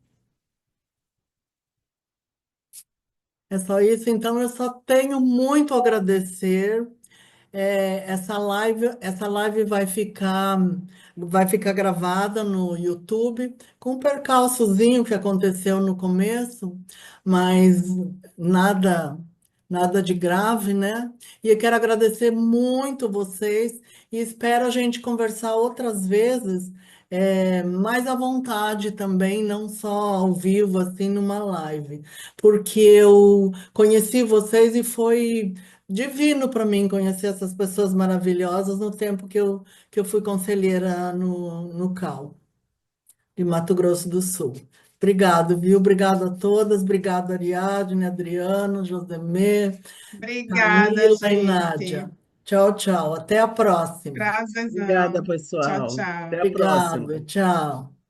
É só isso. Então, eu só tenho muito a agradecer. Essa live vai ficar gravada no YouTube, com um percalçozinho que aconteceu no começo, mas nada, nada de grave, né? E eu quero agradecer muito vocês e espero a gente conversar outras vezes, mais à vontade também, não só ao vivo, assim, numa live, porque eu conheci vocês e foi divino para mim conhecer essas pessoas maravilhosas no tempo que eu fui conselheira no CAL, de Mato Grosso do Sul. Obrigado, viu? Obrigado a todas. Obrigado, Ariadne, Adriano, Josemê, Obrigada, Camila e gente. Nádia. Tchau, tchau. Até a próxima. Obrigada, Prazerzão. Tchau, pessoal. Até tchau. a próxima. Obrigado, tchau.